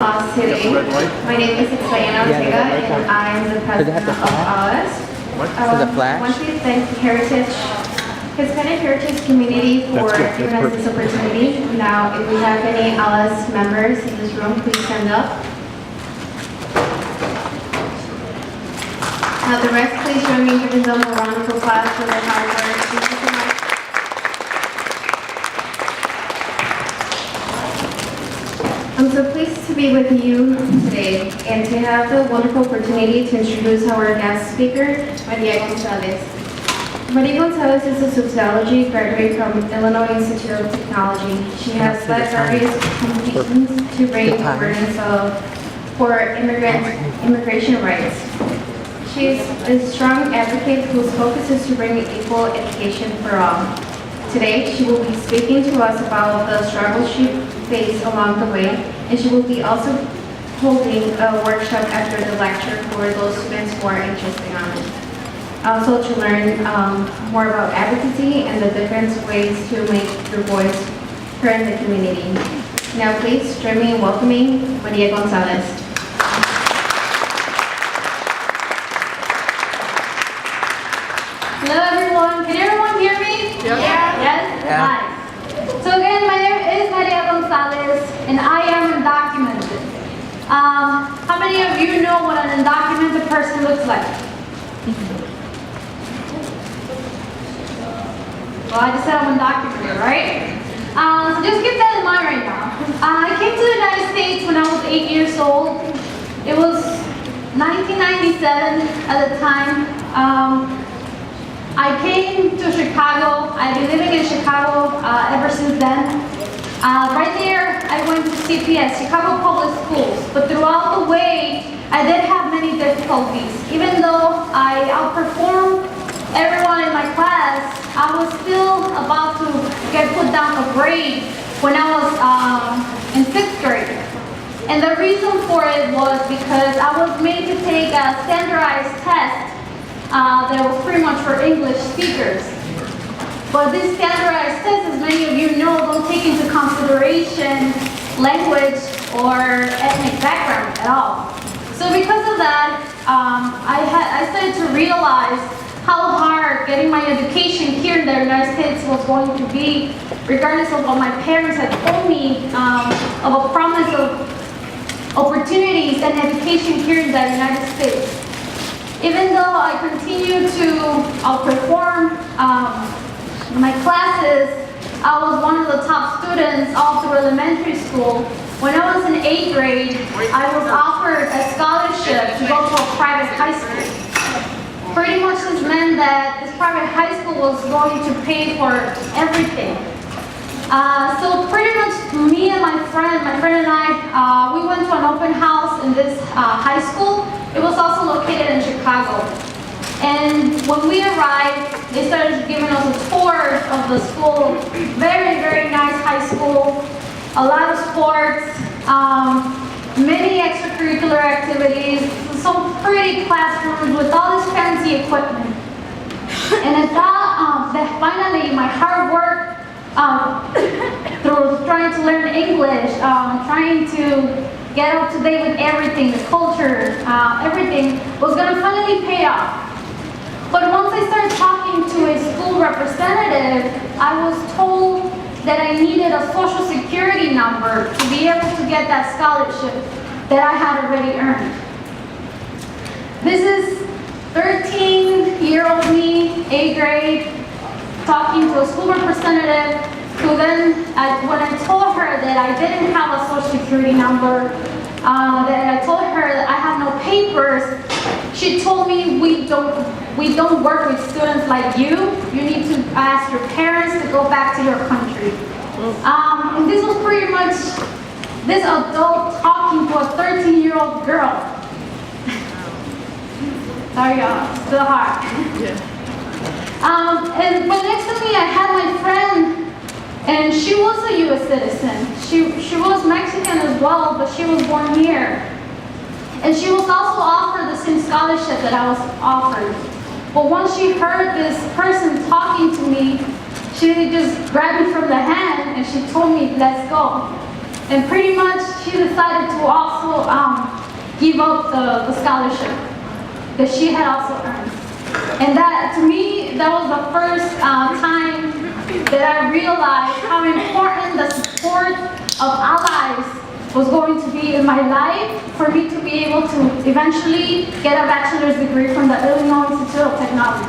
Class today. My name is Diana Ortega, and I am the president of ALIS. I want to thank Hispanic Heritage Community for giving us this opportunity. Now, if we have any ALIS members in this room, please stand up. Now, the rest, please join me in giving them a round of applause for their hard work. Thank you so much. I'm so pleased to be with you today and to have the wonderful opportunity to introduce our guest speaker, Maria Gonzalez. Maria Gonzalez is a sociology graduate from Illinois Institute of Technology. She has led various competitions to bring awareness for immigration rights. She's a strong advocate whose focus is to bring equal education for all. Today, she will be speaking to us about the struggles she faced along the way, and she will be also holding a workshop after the lecture for those students who are interested on it. Also to learn more about advocacy and the different ways to make your voice heard in the community. Now please join me in welcoming Maria Gonzalez. Hello everyone, can everyone hear me? Yeah. Yes? Yeah. Nice. So again, my name is Maria Gonzalez and I am undocumented. How many of you know what an undocumented person looks like? Well, I just said I'm undocumented, right? So just keep that in mind right now. I came to the United States when I was 8 years old. It was 1997 at the time. I came to Chicago. I've been living in Chicago ever since then. Right there, I went to CPS, Chicago Public Schools. But throughout the way, I did have many difficulties. Even though I outperformed everyone in my class, I was still about to get put down a grade when I was in 6th grade. And the reason for it was because I was made to take a standardized test that was pretty much for English speakers. But this standardized test, as many of you know, don't take into consideration language or ethnic background at all. So because of that, I started to realize how hard getting my education here in the United States was going to be, regardless of what my parents had told me of a promise of opportunities and education here in the United States. Even though I continued to outperform my classes, I was one of the top students all through elementary school. When I was in 8th grade, I was offered a scholarship to go to a private high school. Pretty much this meant that this private high school was going to pay for everything. So pretty much me and my friend and I, we went to an open house in this high school. It was also located in Chicago. And when we arrived, they started giving us a tour of the school. Very, very nice high school. A lot of sports, many extracurricular activities, some pretty classrooms with all this fancy equipment. And I thought that finally my hard work through trying to learn English, trying to get up to date with everything, the culture, everything, was going to finally pay off. But once I started talking to a school representative, I was told that I needed a social security number to be able to get that scholarship that I had already earned. This is 13-year-old me, 8th grade, talking to a school representative who then, when I told her that I didn't have a social security number, that I told her that I have no papers, she told me we don't work with students like you. You need to ask your parents to go back to your country. And this was pretty much this adult talking to a 13-year-old girl. Sorry y'all, still hard. But next to me I had my friend, and she was a U.S. citizen. She was Mexican as well, but she was born here. And she was also offered the same scholarship that I was offered. But once she heard this person talking to me, she just grabbed me from the hand and she told me, let's go. And pretty much she decided to also give up the scholarship that she had also earned. And that, to me, that was the first time that I realized how important the support of allies was going to be in my life for me to be able to eventually get a bachelor's degree from the Illinois Institute of Technology.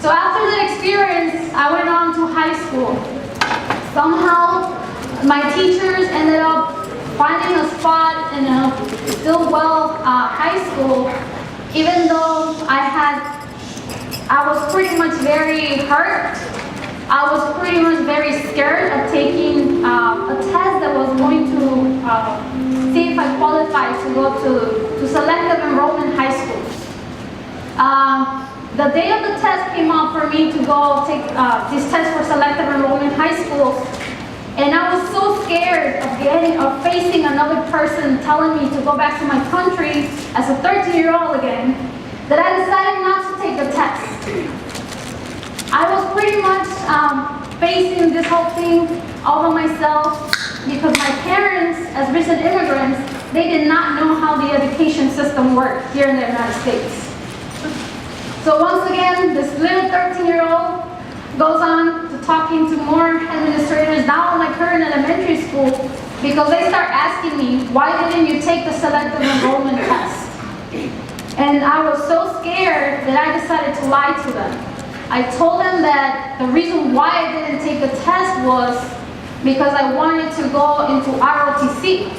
So after that experience, I went on to high school. Somehow, my teachers ended up finding a spot in a Stillwell high school, even though I was pretty much very hurt. I was pretty much very scared of taking a test that was going to see if I qualified to go to selective enrollment high schools. The day of the test came up for me to go take this test for selective enrollment high schools, and I was so scared of facing another person telling me to go back to my country as a 13-year-old again, that I decided not to take the test. I was pretty much facing this whole thing all by myself because my parents, as recent immigrants, they did not know how the education system worked here in the United States. So once again, this little 13-year-old goes on to talking to more administrators, now like her in elementary school, because they start asking me, why didn't you take the selective enrollment test? And I was so scared that I decided to lie to them. I told them that the reason why I didn't take the test was because I wanted to go into ROTC.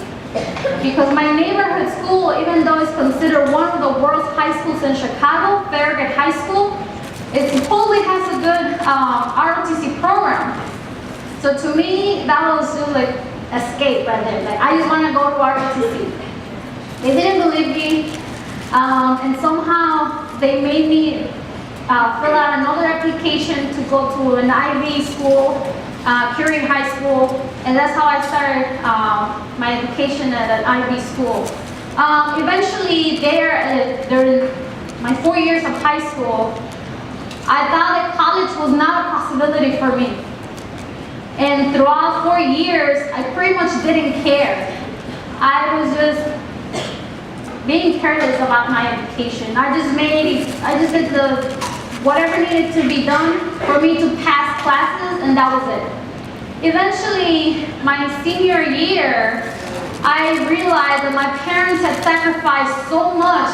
Because my neighborhood school, even though it's considered one of the world's high schools in Chicago, Farragut High School, it supposedly has a good ROTC program. So to me, that was just like escape right there. Like, I just want to go to ROTC. They didn't believe me, and somehow they made me fill out another application to go to an IB school, Curie High School, and that's how I started my education at an IB school. Eventually, during my 4 years of high school, I thought that college was not a possibility for me. And throughout 4 years, I pretty much didn't care. I was just being careless about my education. I just did whatever needed to be done for me to pass classes, and that was it. Eventually, my senior year, I realized that my parents had sacrificed so much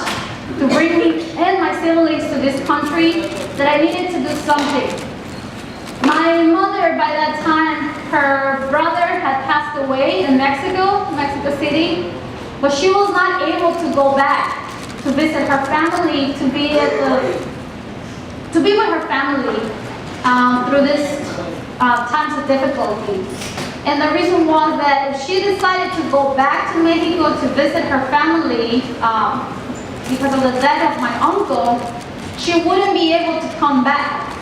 to bring me and my siblings to this country that I needed to do something. My mother, by that time, her brother had passed away in Mexico City, but she was not able to go back to visit her family, to be with her family through this times of difficulty. And the reason was that if she decided to go back to Mexico to visit her family because of the death of my uncle, she wouldn't be able to come back.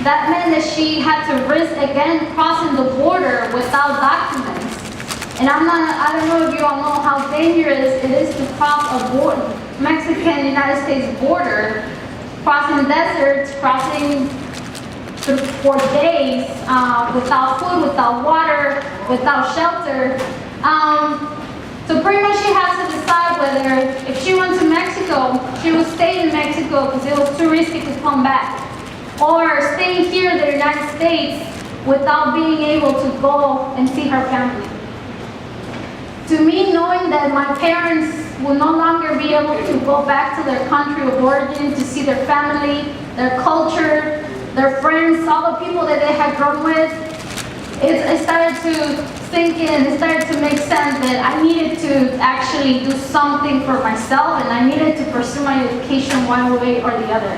That meant that she had to risk again crossing the border without documents. And I don't know if you all know how dangerous it is to cross a Mexican-United States border, crossing deserts, crossing for days without food, without water, without shelter. So pretty much she had to decide whether if she went to Mexico, she would stay in Mexico because it was too risky to come back, or stay here in the United States without being able to go and see her family. To me, knowing that my parents will no longer be able to go back to their country of origin to see their family, their culture, their friends, all the people that they had grown with, it started to sink in, it started to make sense that I needed to actually do something for myself, and I needed to pursue my education one way or the other.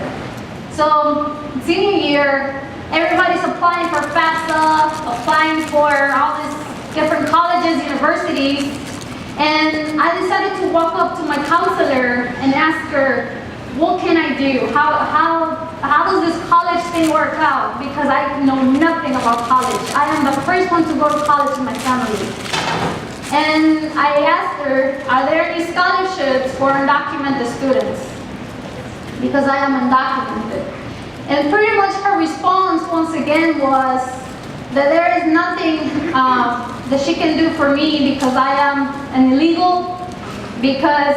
So, senior year, everybody's applying for FAFSA, applying for all these different colleges, universities, and I decided to walk up to my counselor and ask her, what can I do? How does this college thing work out? Because I know nothing about college. I am the first one to go to college in my family. And I asked her, are there any scholarships for undocumented students? Because I am undocumented. And pretty much her response once again was, that there is nothing that she can do for me because I am an illegal, because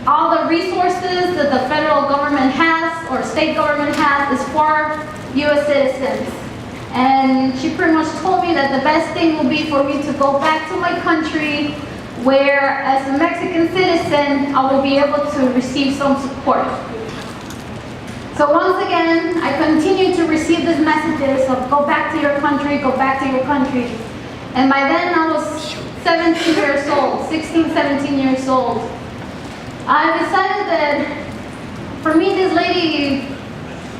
all the resources that the federal government has or state government has is for U.S. citizens. And she pretty much told me that the best thing will be for me to go back to my country, where as a Mexican citizen, I will be able to receive some support. So once again, I continue to receive these messages of go back to your country, go back to your country. And by then I was 17 years old, 16, 17 years old. I decided that for me, this lady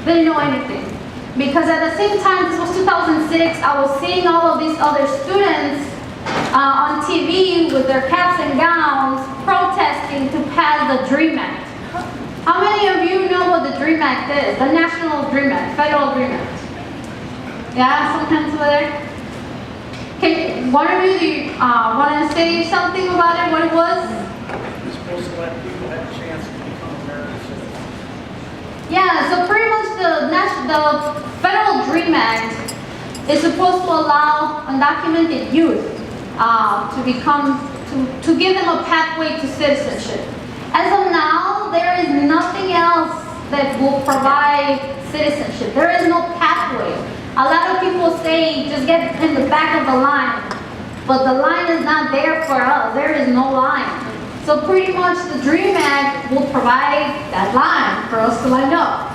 didn't know anything. Because at the same time, this was 2006, I was seeing all of these other students on TV with their caps and gowns protesting to pass the DREAM Act. How many of you know what the DREAM Act is? The National DREAM Act, Federal DREAM Act. Yeah, some hands over there. Okay, one of you want to say something about it, what it was? You're supposed to let people have a chance to become American citizens. Yeah, so pretty much the Federal DREAM Act is supposed to allow undocumented youth to give them a pathway to citizenship. As of now, there is nothing else that will provide citizenship. There is no pathway. A lot of people say just get in the back of the line, but the line is not there for us. There is no line. So pretty much the DREAM Act will provide that line for us to line up.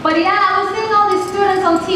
But yeah, I was seeing all these students on TV